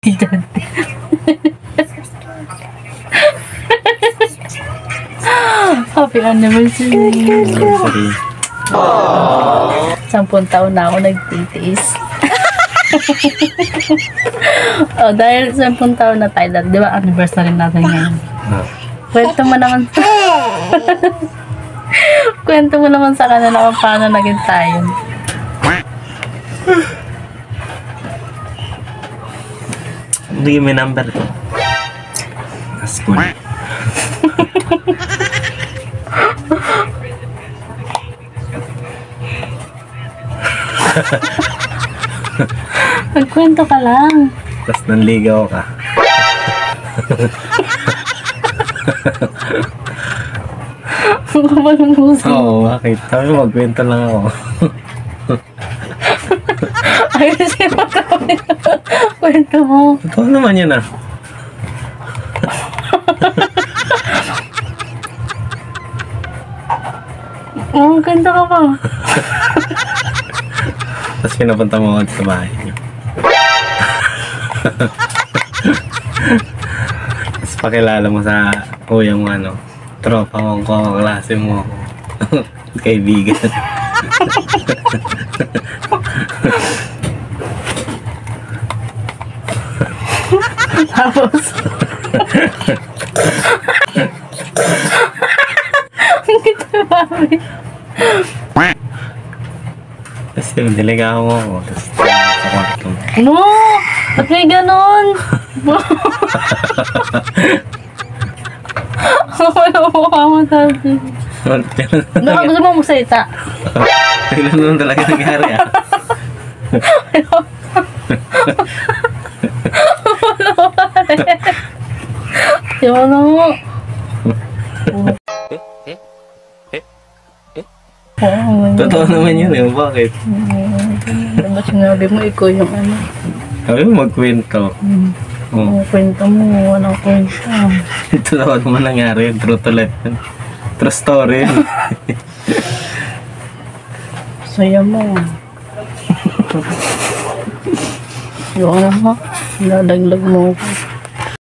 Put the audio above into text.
estudyante. Happy anniversary. 10 taon na ako nagtitiis. Oh, dahil 10 taon na tayo, di ba anniversary natin ngayon? Kwento mo naman kwento mo naman sa kanila kung paano naging tayo. Bigyan mo yung number ko. School. Magkwento ka lang. Tapos nanligaw ka. Ang kapal ng puso. Oo, bakit? Sabi mo, magkwento lang ako. Ayusin mo kami. Kwento mo. Totoo naman yun ah. Oh, kwento ka pa. Tapos pinapunta mo ako sa bahay niyo. Tapos pakilala mo sa kuya mo ano, tropa mo, klase mo, kaibigan. Tapos ang kita mami. Tapos niligaw mo ako. Tapos sa kwarto. No! Ba't may ganon? Wala mukha mo dati. Ano ka gusto mo magsalita? Tignan naman talaga nangyari ah. Yun mo. Totoo naman yun eh. Bakit? Diba sinabi mo ikaw yung ano? Sabi mo magkwento. Oh. Kwento mo, walang kwento. Ito naman nangyari. True to life. True story. Saya mo. Yung ano ha? Nadaglag mo ako.